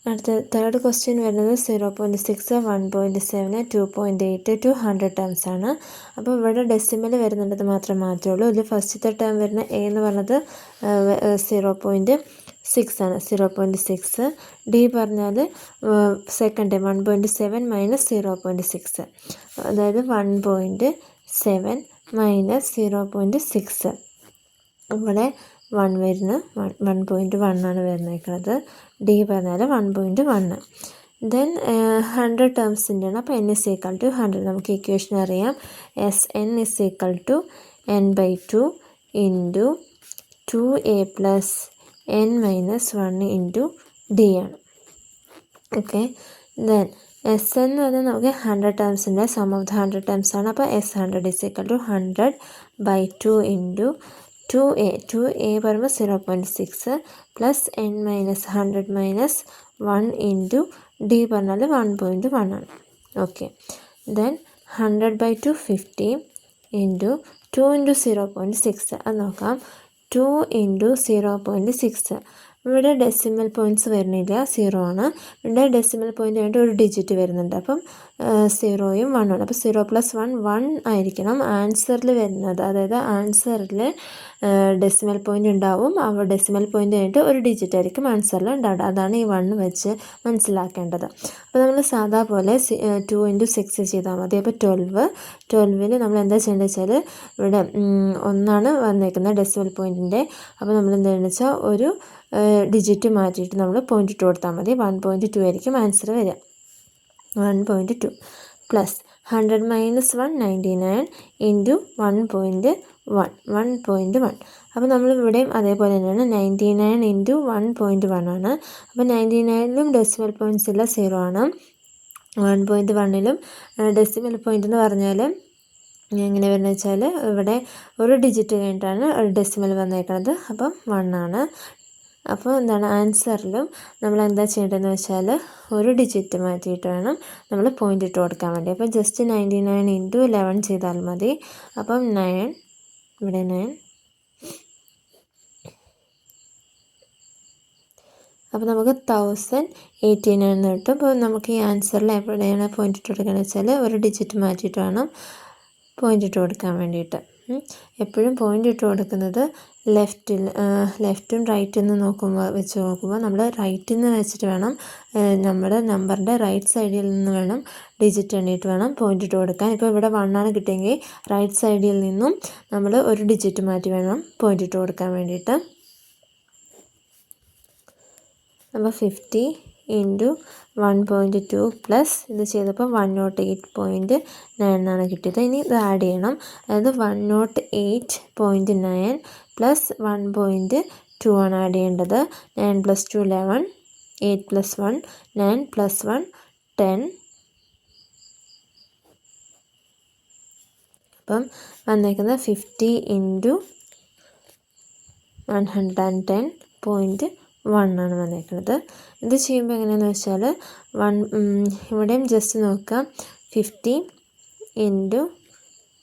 അടുത്ത third question വരുന്നത് 0.6, 1.7, 2.8 to 100 terms ആണ്. അപ്പോൾ ഇവിടെ ഡെസിമൽ വരുന്നുണ്ടത് മാത്രം മാറ്റേ ഉള്ളൂ. ഇതിൽ ഫസ്റ്റത്തെ ടേം വരുന്ന എ എന്ന് പറഞ്ഞത് 0.6 ആണ്, 0.6. ഡി പറഞ്ഞാൽ സെക്കൻഡ് ടൈം 1.7 മൈനസ് 0.6, അതായത് 1.7 മൈനസ് 0.6. ഇവിടെ 1 വരുന്ന 1.1 ആണ് വരുന്നേക്കുന്നത്. ഡി പറഞ്ഞാൽ 1.1. ദെൻ 100 ടേംസിൻ്റെയാണ്. അപ്പോൾ n = 100. നമുക്ക് ഇക്വേഷൻ അറിയാം. Sn = n/2 into 2a plus n minus 1 into D ആണ്. ഓക്കെ. ദെൻ എസ് എന്ന് പറഞ്ഞാൽ നമുക്ക് 100 ടേംസിൻ്റെ സം ഓഫ് ദ 100 ടേംസ് ആണ്. അപ്പോൾ S100 = 100/2 ഇൻറ്റു 2a പറയുമ്പോൾ 0.6 plus n minus 100 minus 1 into D പറഞ്ഞാൽ 1.1 ആണ്. ഓക്കെ. Then 100/2 50 into 2 into 0.6. അത് നോക്കാം. 2 ഇൻറ്റു 0.6. ഇവിടെ ഡെസിമൽ പോയിൻറ്റ്സ് വരുന്നില്ല, 0 ആണ്. ഇവിടെ ഡെസിമൽ പോയിൻ്റ് ആയിട്ട് ഒരു ഡിജിറ്റ് വരുന്നുണ്ട്. അപ്പം 0യും 1 ആണ്. അപ്പോൾ 0 + 1 1 ആയിരിക്കണം ആൻസറിൽ വരുന്നത്. അതായത് ആൻസറിൽ ഡെസിമൽ പോയിൻ്റ് ഉണ്ടാവും. ആ ഡെസിമൽ പോയിൻ്റ് ആയിട്ട് ഒരു ഡിജിറ്റ് ആയിരിക്കും ആൻസറിൽ ഉണ്ടാവുക. അതാണ് ഈ 1 വെച്ച് മനസ്സിലാക്കേണ്ടത്. അപ്പോൾ നമ്മൾ സാധാ പോലെ 2 ഇൻറ്റു 6 ചെയ്താൽ മതി. അപ്പോൾ 12ന് നമ്മൾ എന്താ ചെയ്യേണ്ടത് വെച്ചാൽ ഇവിടെ 1 വന്നേക്കുന്നത് ഡെസിമൽ പോയിൻറ്റിൻ്റെ. അപ്പോൾ നമ്മൾ എന്താണെന്ന് വെച്ചാൽ ഒരു ഡിജിറ്റ് മാറ്റിയിട്ട് നമ്മൾ പോയിൻ്റ് ഇട്ട് കൊടുത്താൽ മതി. 1.2 ആയിരിക്കും ആൻസർ വരിക. 1.2 പ്ലസ് 100 മൈനസ് 1 99 ഇൻറ്റു 1.1. അപ്പോൾ നമ്മൾ ഇവിടെയും അതേപോലെ തന്നെയാണ്. 99 ഇൻറ്റു 1.1 ആണ്. അപ്പോൾ 99ലും ഡെസിമൽ പോയിൻറ്റ്സ് ഇല്ല, 0 ആണ്. 1.1ലും ഡെസിമൽ പോയിൻ്റ് എന്ന് പറഞ്ഞാൽ എങ്ങനെ വരുന്നത് വെച്ചാൽ ഇവിടെ ഒരു ഡിജിറ്റ് കഴിഞ്ഞിട്ടാണ് ഡെസിമൽ വന്നേക്കുന്നത്. അപ്പം 1 ആണ്. അപ്പോൾ എന്താണ് ആൻസറിലും നമ്മൾ എന്താ ചെയ്യേണ്ടതെന്ന് വെച്ചാൽ ഒരു ഡിജിറ്റ് മാറ്റിയിട്ട് വേണം നമ്മൾ പോയിൻ്റ് ഇട്ട് കൊടുക്കാൻ വേണ്ടി. അപ്പോൾ ജസ്റ്റ് 99 ഇൻറ്റു 11 ചെയ്താൽ മതി. അപ്പം 9, ഇവിടെ 9. അപ്പോൾ നമുക്ക് 1089 എന്ന് കിട്ടും. അപ്പോൾ നമുക്ക് ഈ ആൻസറിൽ എവിടെയാണ് പോയിൻ്റ് ഇട്ട് കൊടുക്കുന്നത് വെച്ചാൽ ഒരു ഡിജിറ്റ് മാറ്റിയിട്ട് വേണം പോയിൻ്റ് ഇട്ട് കൊടുക്കാൻ വേണ്ടിയിട്ട്. എപ്പോഴും പോയിൻ്റ് ഇട്ട് കൊടുക്കുന്നത് ലെഫ്റ്റും റൈറ്റിൽ നിന്ന് വെച്ച് നോക്കുമ്പോൾ നമ്മൾ റൈറ്റിൽ നിന്ന് വെച്ചിട്ട് വേണം, നമ്മുടെ നമ്പറിൻ്റെ റൈറ്റ് സൈഡിൽ നിന്ന് വേണം ഡിജിറ്റ് എണ്ണിയിട്ട് വേണം പോയിൻ്റ് ഇട്ട് കൊടുക്കാൻ. ഇപ്പോൾ ഇവിടെ 1 ആണ് കിട്ടിയെങ്കിൽ റൈറ്റ് സൈഡിൽ നിന്നും നമ്മൾ ഒരു ഡിജിറ്റ് മാറ്റി വേണം പോയിൻ്റ് ഇട്ട് കൊടുക്കാൻ വേണ്ടിയിട്ട്. അപ്പോൾ 50 ഇൻറ്റു 1.2 പ്ലസ് ഇത് ചെയ്തപ്പോൾ 108.9 എന്നാണ് കിട്ടിയത്. ഇനി ഇത് ആഡ് ചെയ്യണം. അതായത് 108.9 പ്ലസ് 1.2 ആണ് ആഡ് ചെയ്യേണ്ടത്. 9 + 2 11, 8 + 1 9 + 1 10. അപ്പം വന്നേക്കുന്നത് 50 ഇൻറ്റു 110.1 ആണ് വന്നേക്കുന്നത്. ഇത് ചെയ്യുമ്പോൾ എങ്ങനെയാണെന്ന് വെച്ചാൽ ഇവിടെയും ജസ്റ്റ് നോക്കാം. 50 ഇൻറ്റു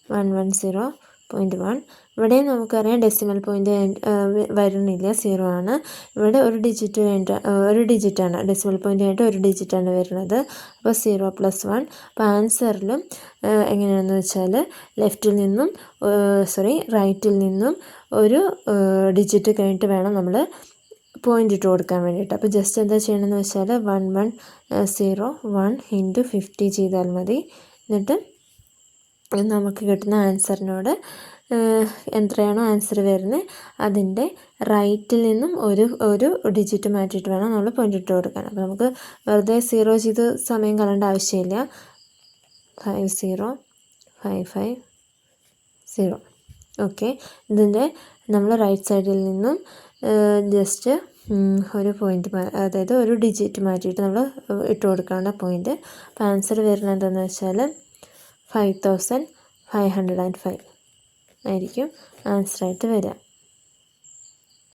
110.1. ഇവിടെയും നമുക്കറിയാം ഡെസിമൽ പോയിൻ്റ് വരുന്നില്ല, 0 ആണ്. ഇവിടെ ഒരു ഡിജിറ്റാണ് ഡെസിമൽ പോയിൻ്റ് ആയിട്ട് ഒരു ഡിജിറ്റാണ് വരുന്നത്. അപ്പോൾ 0 + 1. അപ്പോൾ ആൻസറിലും എങ്ങനെയാണെന്ന് വെച്ചാൽ റൈറ്റിൽ നിന്നും ഒരു ഡിജിറ്റ് കഴിഞ്ഞിട്ട് വേണം നമ്മൾ പോയിൻ്റ് ഇട്ട് കൊടുക്കാൻ വേണ്ടിയിട്ട്. അപ്പോൾ ജസ്റ്റ് എന്താ ചെയ്യണമെന്ന് വെച്ചാൽ 1101 ഇൻറ്റു 50 ചെയ്താൽ മതി. എന്നിട്ട് നമുക്ക് കിട്ടുന്ന ആൻസറിനോട് എത്രയാണോ ആൻസർ വരുന്നത് അതിൻ്റെ റൈറ്റിൽ നിന്നും ഒരു ഡിജിറ്റ് മാറ്റിയിട്ട് വേണം നമ്മൾ പോയിൻ്റ് ഇട്ട് കൊടുക്കാൻ. അപ്പോൾ നമുക്ക് വെറുതെ 0 ചെയ്ത് സമയം കളയേണ്ട ആവശ്യമില്ല. 50550. ഓക്കെ. ഇതിൻ്റെ നമ്മൾ റൈറ്റ് സൈഡിൽ നിന്നും ജസ്റ്റ് ഒരു പോയിൻ്റ്, അതായത് ഒരു ഡിജിറ്റ് മാറ്റിയിട്ട് നമ്മൾ ഇട്ട് കൊടുക്കാനുള്ള പോയിൻ്റ്. അപ്പോൾ ആൻസർ വരുന്നത് എന്താണെന്ന് വെച്ചാൽ 5505 ആയിരിക്കും ആൻസറായിട്ട് വരിക.